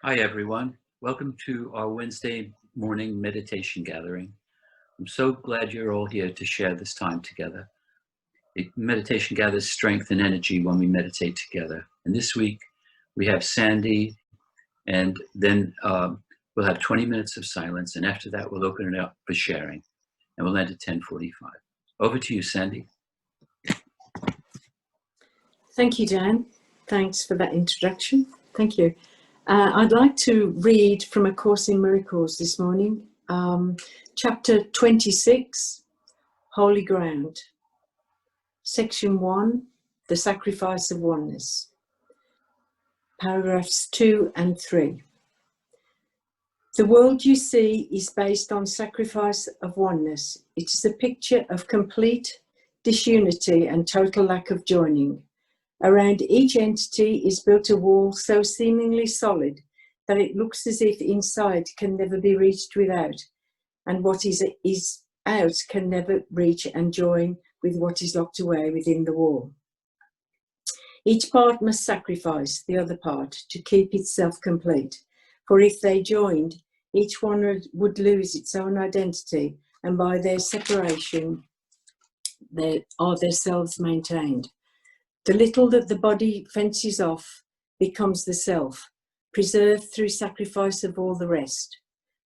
Hi everyone, welcome to our Wednesday morning meditation gathering. I'm so glad you're all here to share this time together. Meditation gathers strength and energy when we meditate together. And this week we have Sandie, and then we'll have 20 minutes of silence, and after that we'll open it up for sharing, and we'll end at 10:45. Over to you, Sandie. Thank you, Dan. Thanks for that introduction. Thank you. I'd like to read from A Course in Miracles this morning, chapter 26, Holy Ground, section 1, The Sacrifice of Oneness, paragraphs 2 and 3. The world you see is based on sacrifice of oneness. It is a picture of complete disunity and total lack of joining. Around each entity is built a wall so seemingly solid that it looks as if inside can never be reached without, and what is out can never reach and join with what is locked away within the wall. Each part must sacrifice the other part to keep itself complete, for if they joined, each one would lose its own identity, and by their separation, they are themselves maintained. The little that the body fences off becomes the self, preserved through sacrifice of all the rest,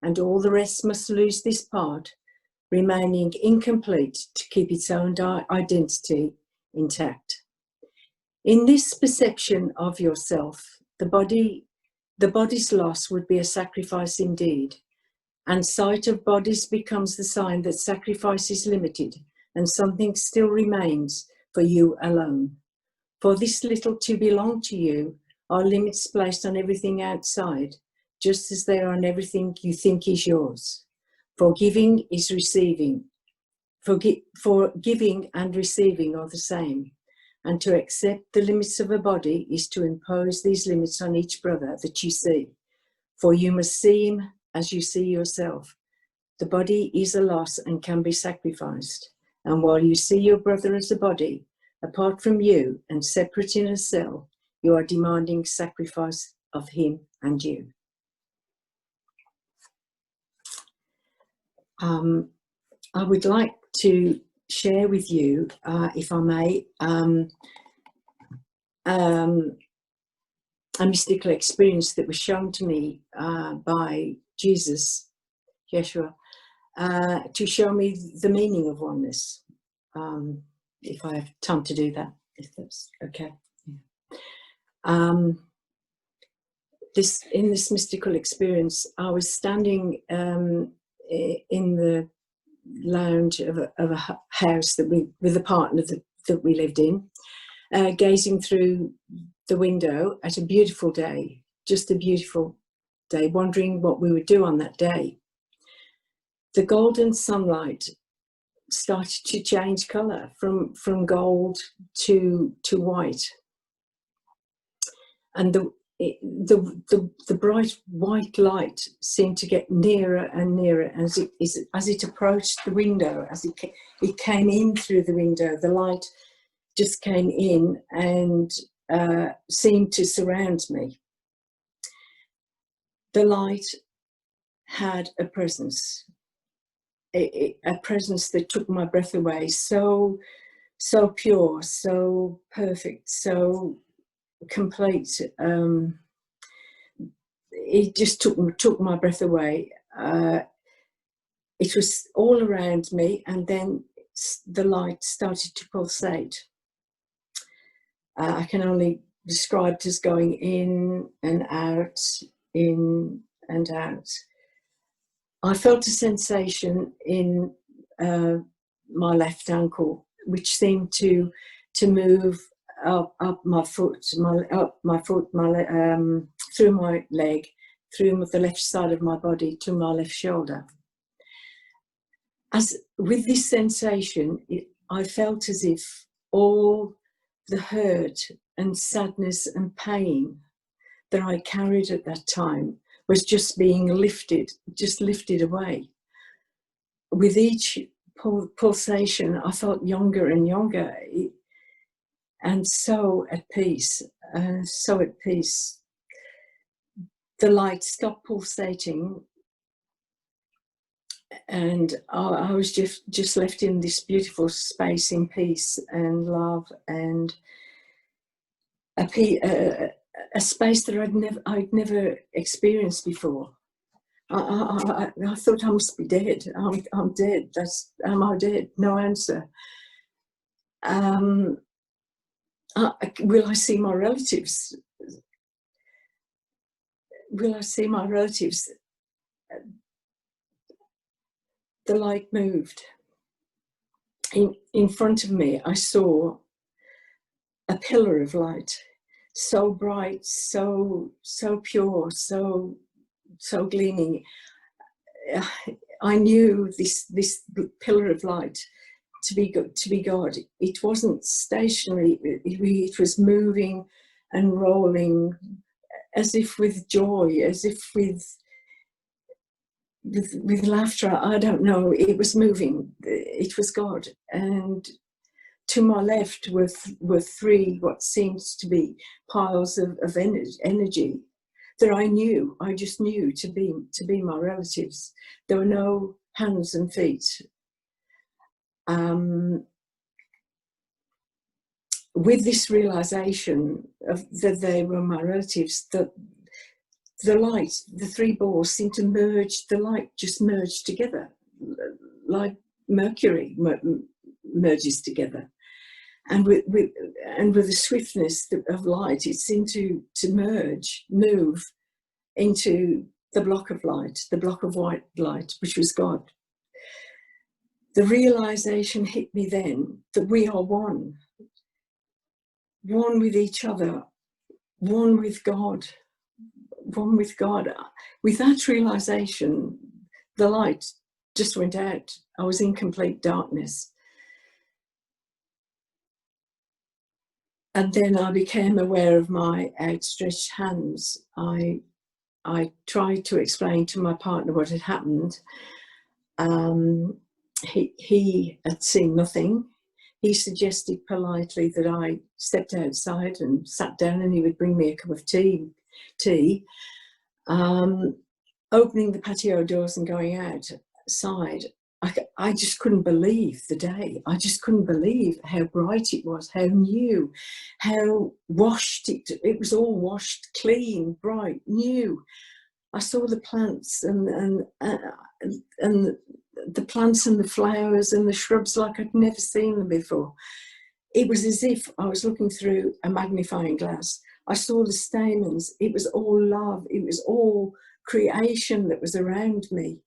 and all the rest must lose this part, remaining incomplete to keep its own identity intact. In this perception of yourself, the body's loss would be a sacrifice indeed, and sight of bodies becomes the sign that sacrifice is limited and something still remains for you alone. For this little to belong to you are limits placed on everything outside, just as they are on everything you think is yours. For giving is receiving. For giving and receiving are the same. And to accept the limits of a body is to impose these limits on each brother that you see. For you must see him as you see yourself. The body is a loss and can be sacrificed. And while you see your brother as a body, apart from you and separate in a cell, you are demanding sacrifice of him and you. I would like to share with you, if I may, a mystical experience that was shown to me by Jesus, Yeshua, to show me the meaning of oneness. If I have time to do that, if that's okay. Yeah. In this mystical experience, I was standing in the lounge of a house with a partner that we lived in, gazing through the window at a beautiful day, just a beautiful day, wondering what we would do on that day. The golden sunlight started to change colour from gold to white, and the bright white light seemed to get nearer and nearer as it approached the window. As it came in through the window, the light just came in and seemed to surround me. The light had a presence. A presence that took my breath away, so pure, so perfect, so complete. It just took my breath away. It was all around me, and then the light started to pulsate. I can only describe it as going in and out, in and out. I felt a sensation in my left ankle, which seemed to move up my foot, through my leg, through the left side of my body to my left shoulder. As with this sensation, I felt as if all the hurt and sadness and pain that I carried at that time was just being lifted away. With each pulsation, I felt younger and younger. and so at peace, so at peace. The light stopped pulsating, and I was just left in this beautiful space in peace and love, and a space that I'd never experienced before. I thought I must be dead. I'm dead. Am I dead? No answer. Will I see my relatives? Will I see my relatives? The light moved. In front of me, I saw a pillar of light, so bright, so pure, so gleaming. I knew this pillar of light to be God. It wasn't stationary. It was moving and rolling, as if with joy, as if with laughter. I don't know. It was moving. It was God. And to my left were three what seems to be piles of energy that I just knew to be my relatives. There were no hands and feet. With this realization that they were my relatives, that the light, the three balls seemed to merge, the light just merged together, like mercury merges together. And with the swiftness of light, it seemed to move into the block of light, the block of white light, which was God. The realization hit me then that we are one with each other, one with God, one with God. With that realization, the light just went out. I was in complete darkness. And then I became aware of my outstretched hands. I tried to explain to my partner what had happened. He had seen nothing. He suggested politely that I stepped outside and sat down, and he would bring me a cup of tea. Opening the patio doors and going outside, I just couldn't believe the day. I just couldn't believe how bright it was, how new, how washed it was all washed, clean, bright, new. I saw the plants and the plants and the flowers and the shrubs like I'd never seen them before. It was as if I was looking through a magnifying glass. I saw the stamens. It was all love. It was all creation that was around me.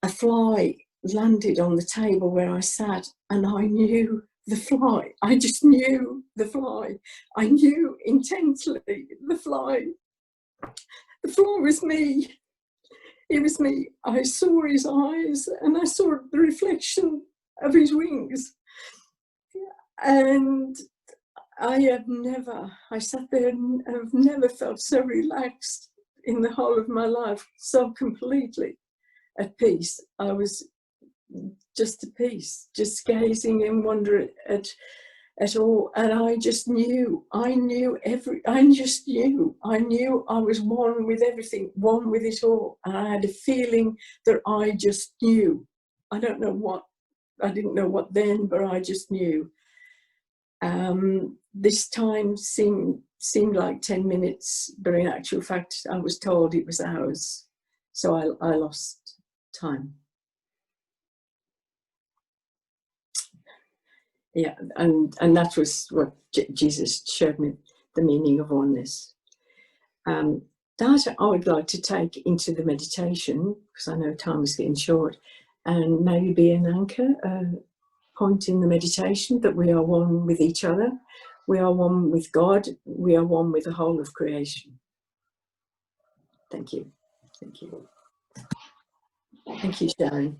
A fly landed on the table where I sat, and I knew the fly. I just knew the fly. I knew intensely the fly. The fly was me. It was me. I saw his eyes, and I saw the reflection of his wings. And I sat there and I've never felt so relaxed in the whole of my life, so completely at peace. I was just at peace, just gazing in wonder at all. And I just knew, I knew I was one with everything, one with it all. And I had a feeling that I just knew. I don't know what, I didn't know what then, but I just knew. This time seemed like 10 minutes, but in actual fact, I was told it was hours. So I lost time. Yeah, and that was what Jesus showed me, the meaning of oneness. That I would like to take into the meditation, because I know time is getting short, and maybe be an anchor, point in the meditation that we are one with each other, we are one with God, we are one with the whole of creation. Thank you. Thank you. Thank you, Sharon.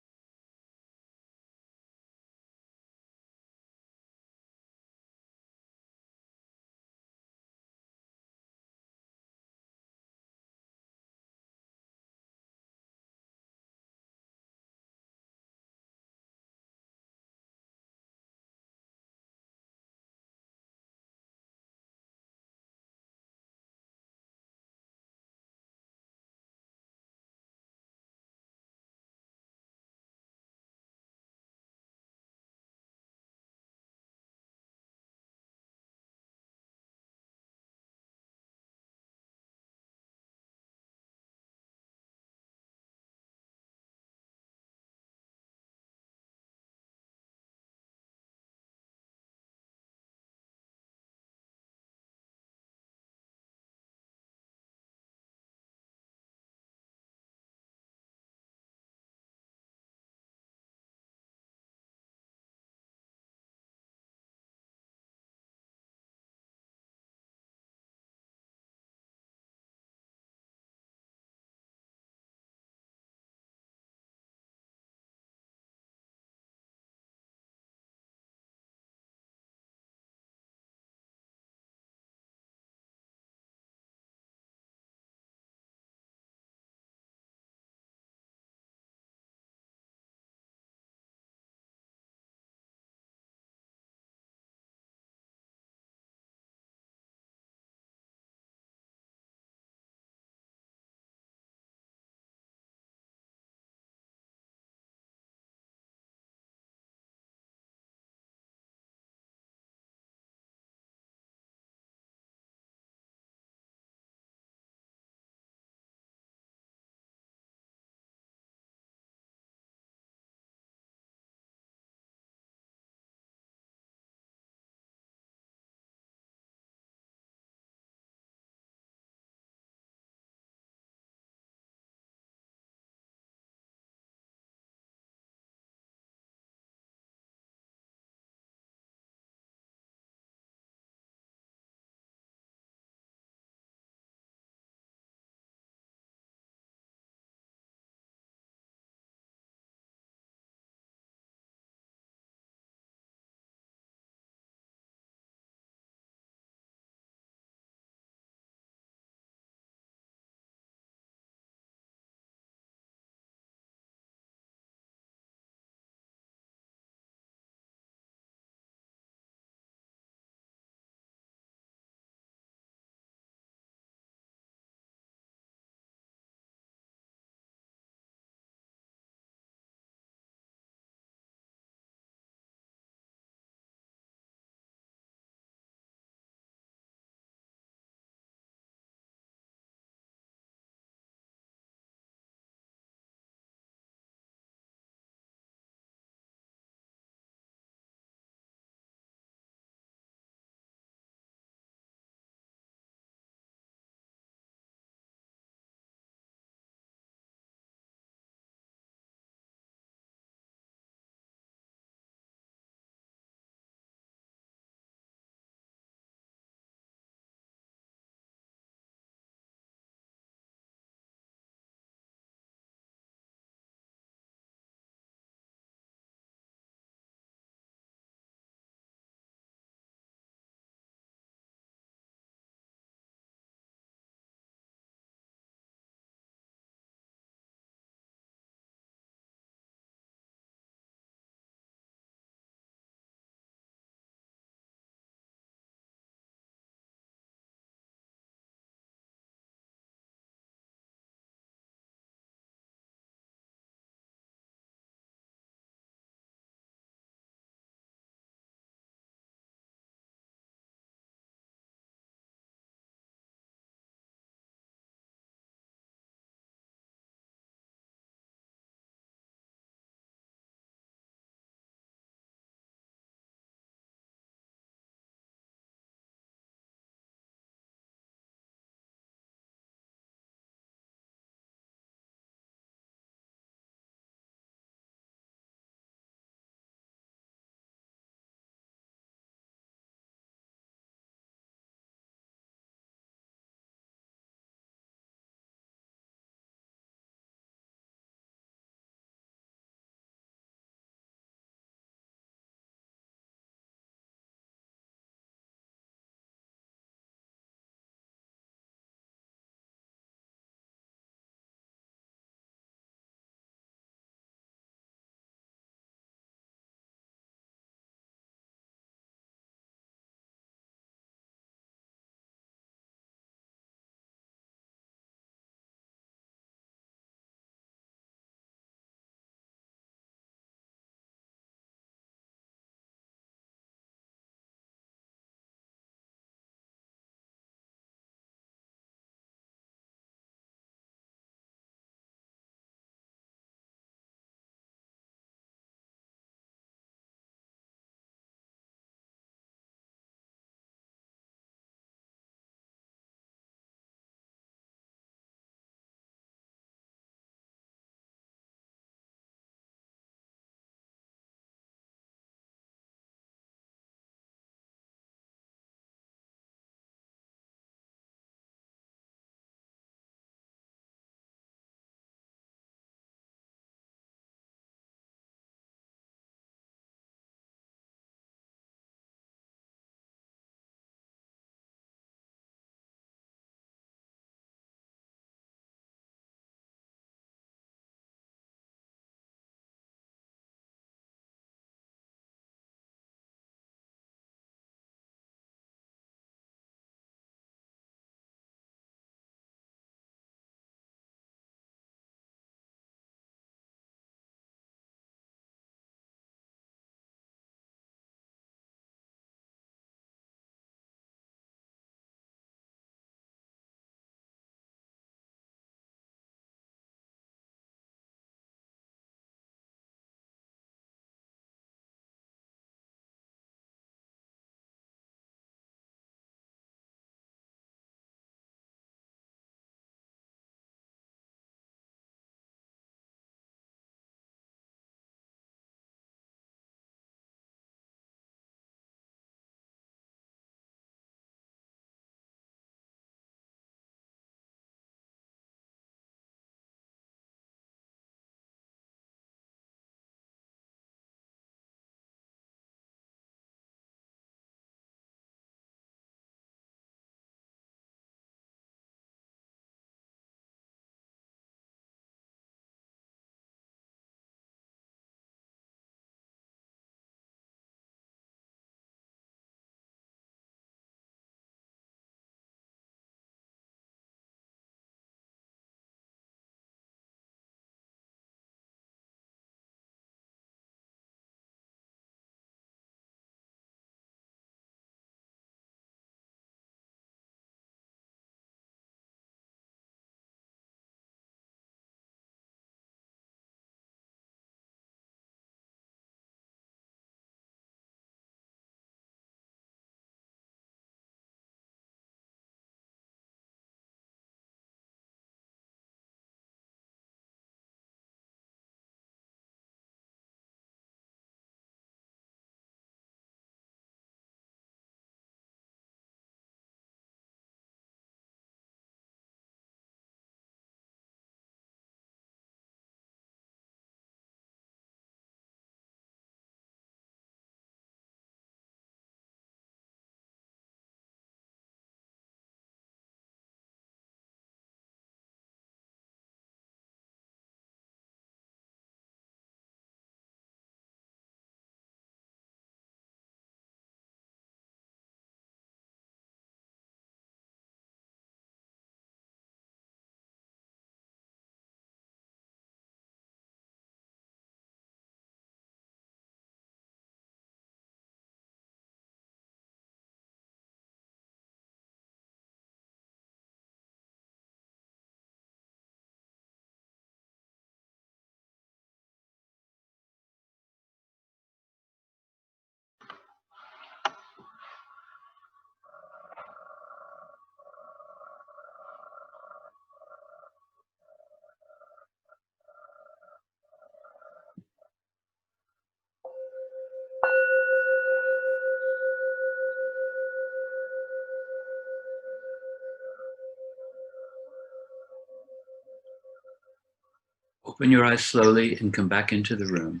Open your eyes slowly and come back into the room.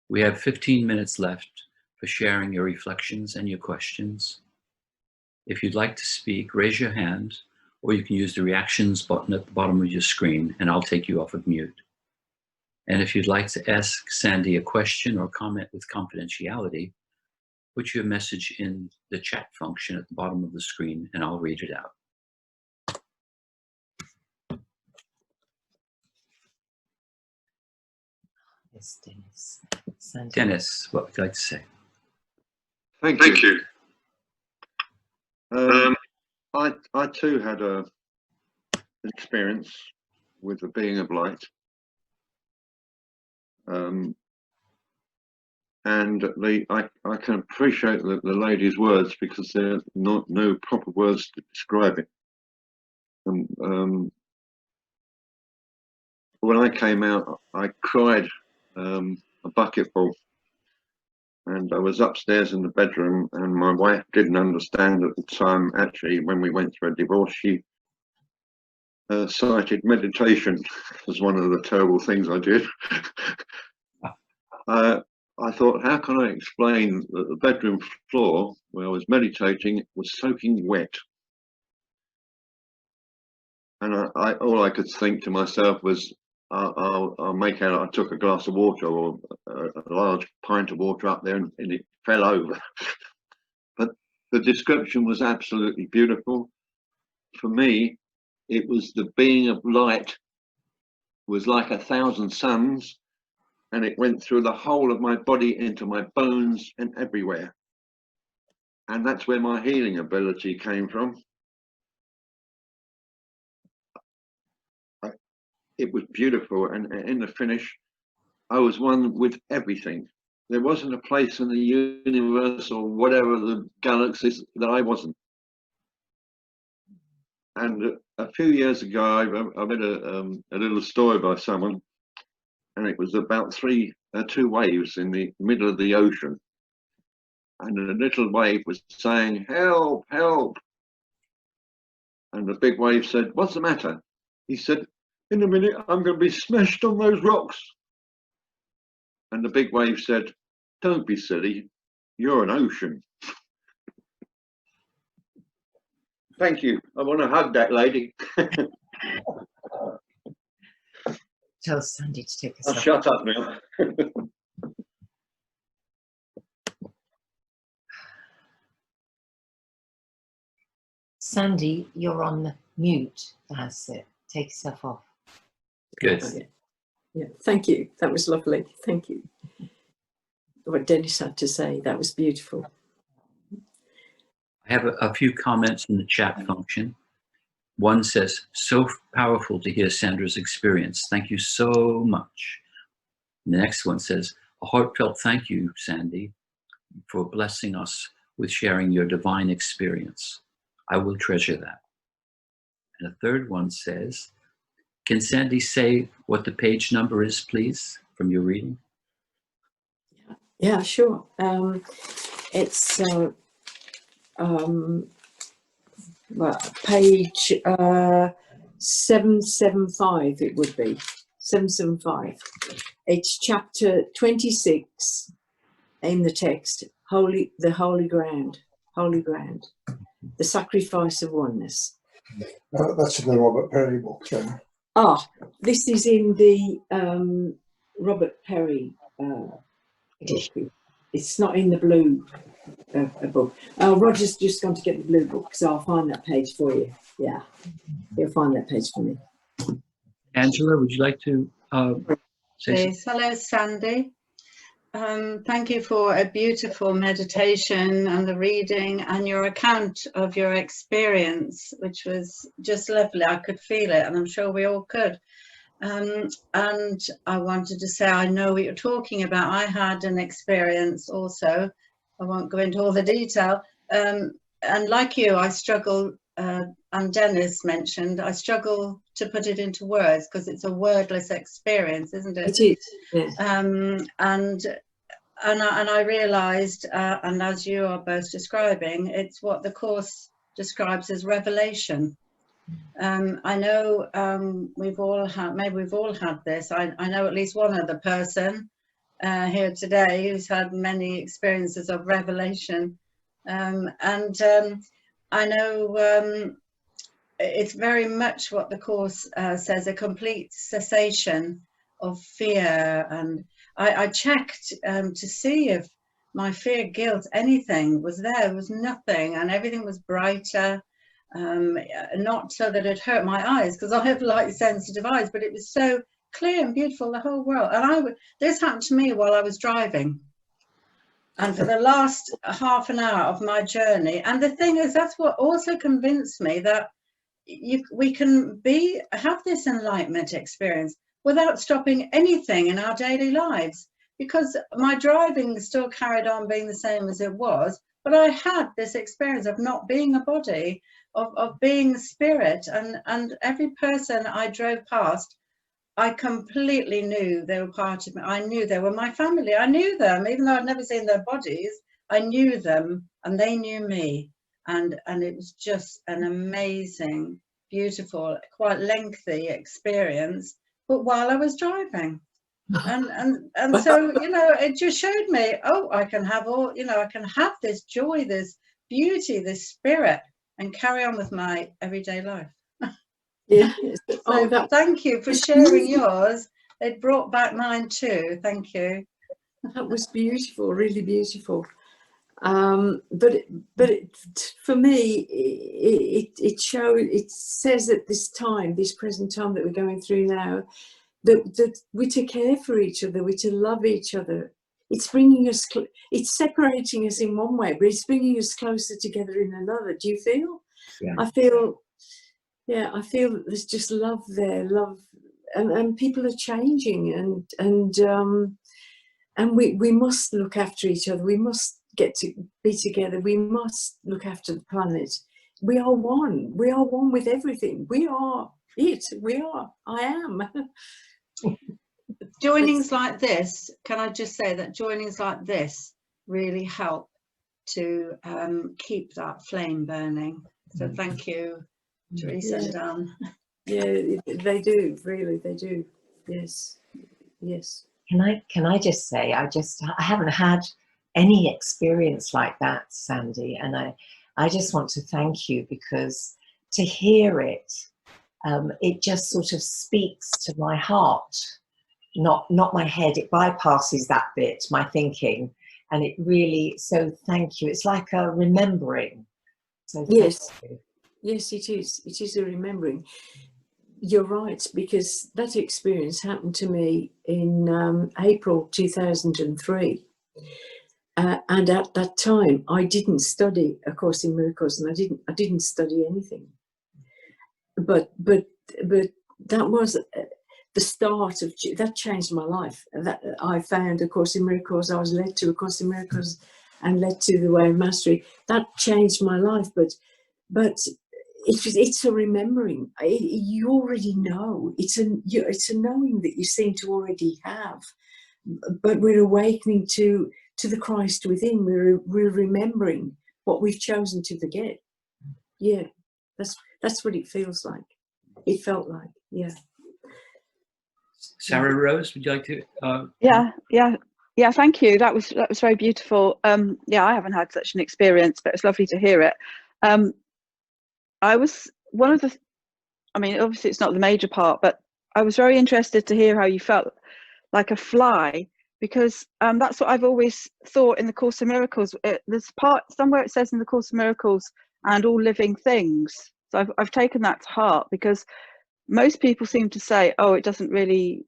We have 15 minutes left for sharing your reflections and your questions. If you'd like to speak, raise your hand, or you can use the reactions button at the bottom of your screen and I'll take you off of mute. And if you'd like to ask Sandie a question or comment with confidentiality, put your message in the chat function at the bottom of the screen and I'll read it out. Yes, Dennis. Sandie. Dennis, what would you like to say? Thank you. I too had an experience with the being of light. And I can appreciate the lady's words because there's no proper words to describe it. And when I came out, I cried a bucketful. And I was upstairs in the bedroom, and my wife didn't understand at the time. Actually, when we went through a divorce, she cited meditation as one of the terrible things I did. I thought, how can I explain that the bedroom floor where I was meditating was soaking wet? And all I could think to myself was, I'll make out I took a glass of water or a large pint of water up there and it fell over. But the description was absolutely beautiful. For me, it was the being of light was like 1,000 suns, and it went through the whole of my body into my bones and everywhere. And that's where my healing ability came from. It was beautiful, and in the finish, I was one with everything. There wasn't a place in the universe or whatever the galaxies that I wasn't. And a few years ago, I read a little story by someone, and it was about two waves in the middle of the ocean. And a little wave was saying, "Help, help." And the big wave said, "What's the matter?" He said, "In a minute, I'm going to be smashed on those rocks." And the big wave said, "Don't be silly. You're an ocean." Thank you. I want to hug that lady. Tell Sandie to take us I'll off. shut up now. Sandie, you're on mute. That's it. Take yourself off. Good. Yeah, thank you. That was lovely. Thank you. What Dennis had to say, that was beautiful. I have a few comments in the chat function. One says, so powerful to hear Sandra's experience. Thank you so much. And the next one says, a heartfelt thank you, Sandie, for blessing us with sharing your divine experience. I will treasure that. And a third one says, can Sandie say what the page number is, please, from your reading? Yeah, sure. It's well, page 775 it would be. 775. It's chapter 26 in the text, the holy ground, the sacrifice of oneness. That's in the Robert Perry book, Jen. This is in the Robert Perry book. It's not in the blue book. Roger's just gone to get the blue book, so I'll find that page for you. Yeah, he'll find that page for me. Angela, would you like to say something? Hello, Sandie. Thank you for a beautiful meditation and the reading and your account of your experience, which was just lovely. I could feel it, and I'm sure we all could. And I wanted to say, I know what you're talking about. I had an experience also. I won't go into all the detail. And like you, I struggle, and Dennis mentioned, I struggle to put it into words because it's a wordless experience, isn't it? It is, yes. And I realised, and as you are both describing, it's what the Course describes as revelation. I know we've all had, maybe we've all had this. I know at least one other person here today who's had many experiences of revelation. I know it's very much what the Course says, a complete cessation of fear. And I checked to see if my fear, guilt, anything was there. There was nothing, and everything was brighter. Not so that it hurt my eyes, because I have light sensitive eyes, but it was so clear and beautiful, the whole world. And this happened to me while I was driving, and for the last half an hour of my journey. And the thing is, that's what also convinced me that we can have this enlightenment experience without stopping anything in our daily lives, because my driving still carried on being the same as it was, but I had this experience of not being a body, of being spirit, and every person I drove past, I completely knew they were part of me. I knew they were my family. I knew them, even though I'd never seen their bodies. I knew them, and they knew me. And it was just an amazing, beautiful, quite lengthy experience, but while I was driving. And so, you know, it just showed me, oh, I can have all, you know, I can have this joy, this beauty, this spirit, and carry on with my everyday life. Yeah. So thank you for sharing yours. It brought back mine too. Thank you. That was beautiful, really beautiful. But for me, it says at this time, this present time that we're going through now, that we're to care for each other, we're to love each other. It's bringing us, it's separating us in one way, but it's bringing us closer together in another. Do you feel? Yeah. I feel that there's just love there, love, and people are changing, and we must look after each other. We must get to be together. We must look after the planet. We are one. We are one with everything. We are it. We are. I am. Joinings like this, can I just say that joinings like this really help to keep that flame burning. So thank you, Teresa and Dan. Yeah, they do. Really, they do. Yes, yes. Can I just say, I haven't had any experience like that, Sandie, and I just want to thank you, because to hear it, it just sort of speaks to my heart, not my head. It bypasses that bit, my thinking, and it really. So thank you. It's like a remembering. So Yes, you. yes, it is. It is a remembering. You're right, because that experience happened to me in April 2003. And at that time, I didn't study A Course in Miracles, and I didn't study anything. But that was the start of that changed my life. That I found A Course in Miracles. I was led to A Course in Miracles, and led to the Way of Mastery. That changed my life. But it's a remembering. You already know. It's a knowing that you seem to already have. But we're awakening to the Christ within. We're remembering what we've chosen to forget. Yeah, that's what it feels like. It felt like, yeah. Sarah Rose, would you like to? Yeah. Thank you. That was very beautiful. Yeah, I haven't had such an experience, but it's lovely to hear it. I was one of the. I mean, obviously it's not the major part, but I was very interested to hear how you felt like a fly, because that's what I've always thought in the Course of Miracles. There's part somewhere it says in the Course of Miracles, and all living things. So I've taken that to heart, because most people seem to say, oh, it doesn't really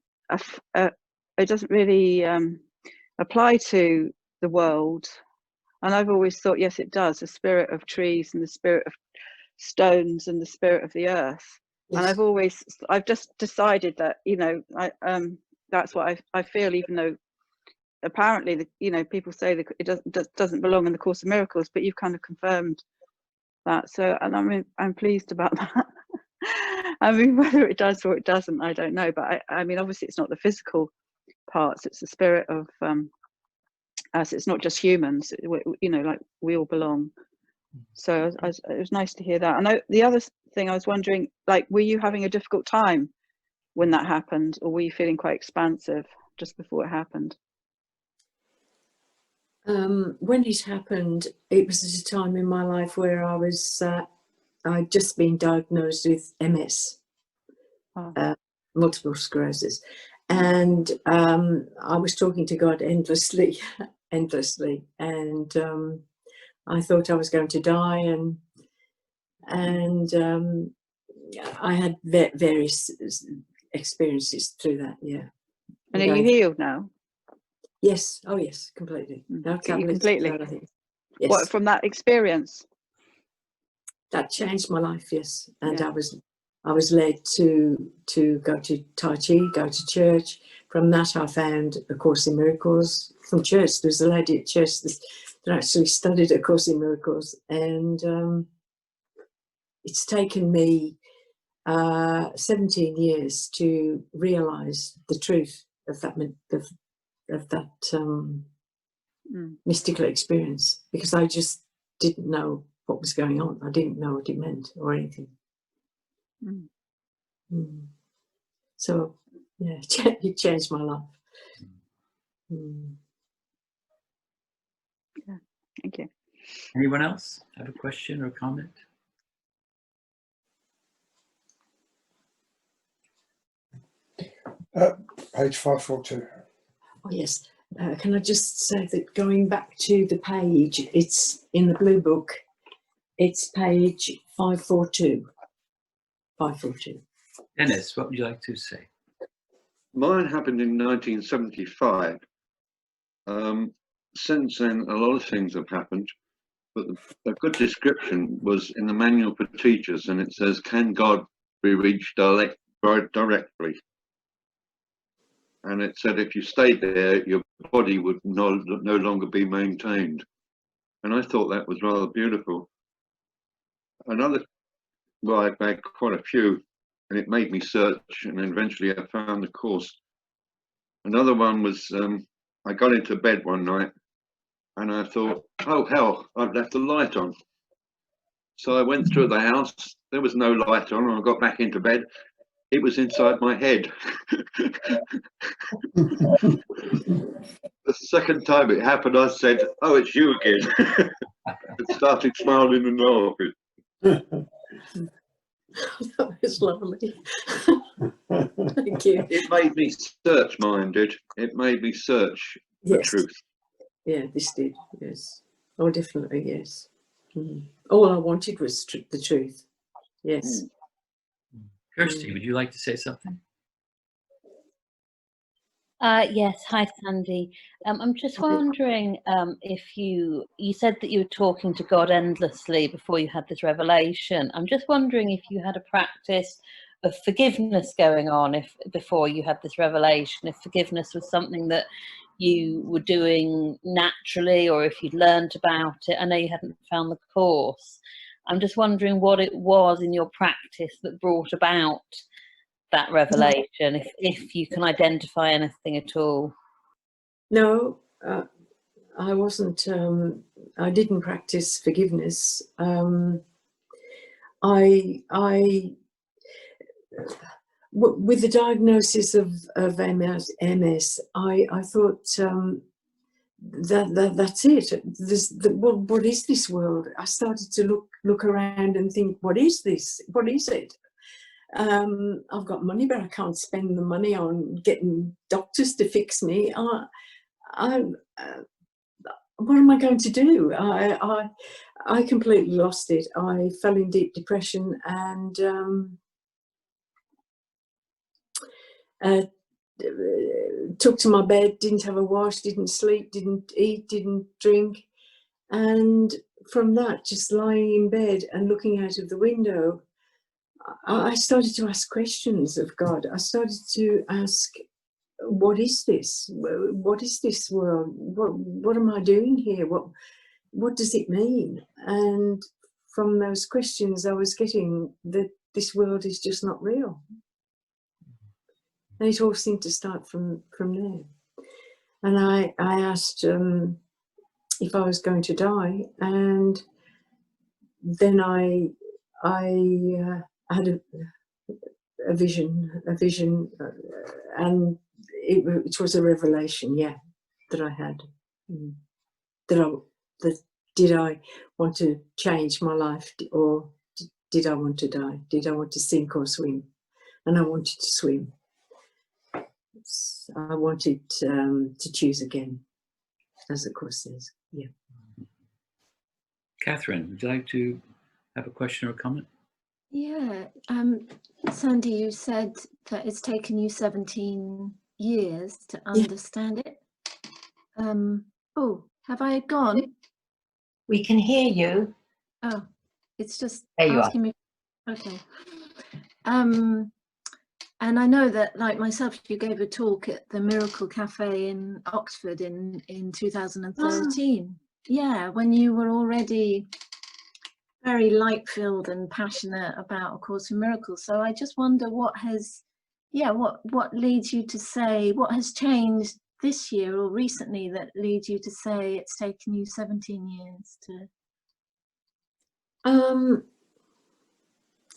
apply to the world, and I've always thought, yes, it does. The spirit of trees and the spirit of stones and the spirit of the earth. Yes. And I've just decided that, you know, that's what I feel, even though apparently people say that it doesn't belong in the Course of Miracles, but you've kind of confirmed that. So, and I'm pleased about that. I mean, whether it does or it doesn't, I don't know. But I mean, obviously, it's not the physical parts; it's the spirit of us. It's not just humans. You know, like we all belong. So it was nice to hear that. I know the other thing. I was wondering, like, were you having a difficult time when that happened, or were you feeling quite expansive just before it happened? When it happened, it was at a time in my life where I'd just been diagnosed with MS, Oh. multiple sclerosis, and I was talking to God endlessly, endlessly, and I thought I was going to die, and I had various experiences through that. Yeah. And are you healed now? Yes. Oh, yes, completely. No tablets. Completely. Yes. What, from that experience? That changed my life. Yes, and Yeah. I was led to go to Tai Chi, go to church. From that, I found A Course in Miracles from church. There was a lady at church that actually studied A Course in Miracles, and it's taken me 17 years to realise the truth of that mystical experience, because I just didn't know what was going on. I didn't know what it meant or anything. So yeah, it changed my life. Yeah, thank you. Anyone else have a question or a comment? Page 542. Oh yes. Can I just say that going back to the page, it's in the blue book, it's page 542. 542. Dennis, what would you like to say? Mine happened in 1975. Since then, a lot of things have happened, but a good description was in the manual for teachers, and it says, "Can God be reached directly?" And it said if you stayed there, your body would no longer be maintained. And I thought that was rather beautiful. Another, well, I've had quite a few, and it made me search, and eventually I found the course. Another one was, I got into bed one night, and I thought, oh hell, I've left the light on. So I went through the house, there was no light on, and I got back into bed. It was inside my head. The second time it happened, I said, oh, it's you again. And started smiling and laughing. That was lovely. Thank you. It made me search-minded. It made me search for truth. Yeah, this did, yes. Oh, definitely, yes. All I wanted was the truth. Yes. Kirsty, would you like to say something? Yes, hi Sandie. I'm just wondering if you said that you were talking to God endlessly before you had this revelation. I'm just wondering if you had a practice of forgiveness going on before you had this revelation, if forgiveness was something that you were doing naturally, or if you'd learned about it. I know you hadn't found the course. I'm just wondering what it was in your practice that brought about that revelation, if you can identify anything at all. No, I wasn't, I didn't practice forgiveness. With the diagnosis of MS, I thought that's it. What is this world? I started to look around and think, what is this? What is it? I've got money, but I can't spend the money on getting doctors to fix me. What am I going to do? I completely lost it. I fell in deep depression and took to my bed, didn't have a wash, didn't sleep, didn't eat, didn't drink. And from that, just lying in bed and looking out of the window, I started to ask questions of God. I started to ask, what is this? What is this world? What am I doing here? What does it mean? And from those questions, I was getting that this world is just not real. And it all seemed to start from there. And I asked if I was going to die, and then I I had a vision, and it was a revelation, yeah, that I had. Did I want to change my life, or did I want to die? Did I want to sink or swim? And I wanted to swim. I wanted to choose again, as the Course says. Yeah. Catherine, would you like to have a question or a comment? Yeah, Sandie, you said that it's taken you 17 years to understand it. Oh, have I gone? We can hear you. Oh, it's just There you asking me. Okay. And I know that, like myself, you gave a talk at the Miracle Cafe in Oxford in 2013. Yeah, when you were already very light-filled and passionate about A Course in Miracles. So I just wonder what has, what leads you to say, what has changed this year or recently that leads you to say it's taken you 17 years to?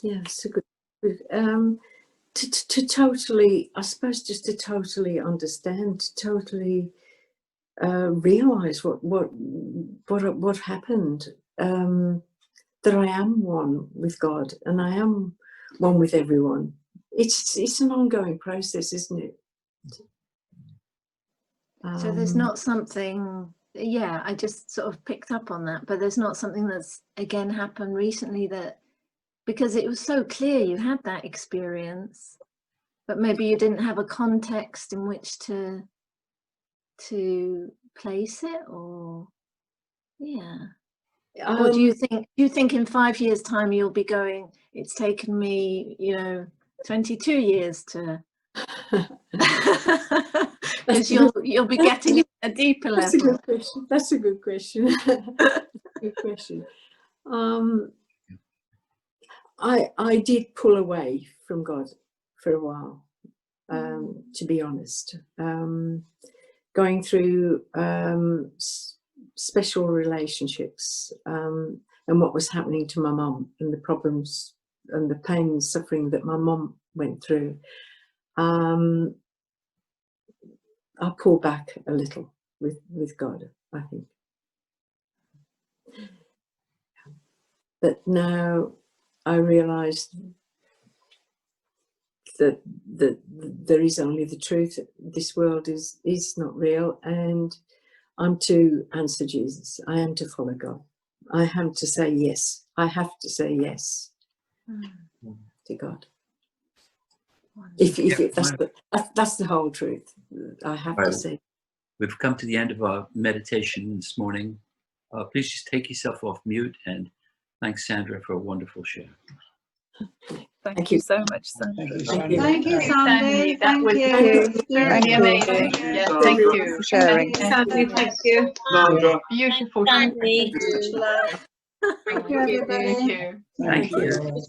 Yeah, it's a good. To totally, I suppose, just to totally understand, to totally realize what happened. That I am one with God, and I am one with everyone. It's an ongoing process, isn't it? So there's not something, I just sort of picked up on that, but there's not something that's again happened recently that, because it was so clear you had that experience, but maybe you didn't have a context in which to place it, or or do you think in 5 years' time you'll be going, it's taken me 22 years to because you'll be getting a deeper level. That's a good question. That's a good question. Good question. I did pull away from God for a while, to be honest. Going through special relationships and what was happening to my mum and the problems and the pain and suffering that my mum went through. I pull back a little with God, I think. But now I realise that there is only the truth. This world is not real, and I'm to answer Jesus. I am to follow God. I have to say yes. I have to say yes to God. If that's the whole truth. I have to say. We've come to the end of our meditation this morning. Please just take yourself off mute, and thanks, Sandra, for a wonderful share. Thank you so much, Sandra. Thank you, Sandie. Thank you. Very amazing. Yeah, thank you for sharing. Sandie, thank you. Sandra. Beautiful. Sandie. Thank you, everybody. Thank you. Thank you.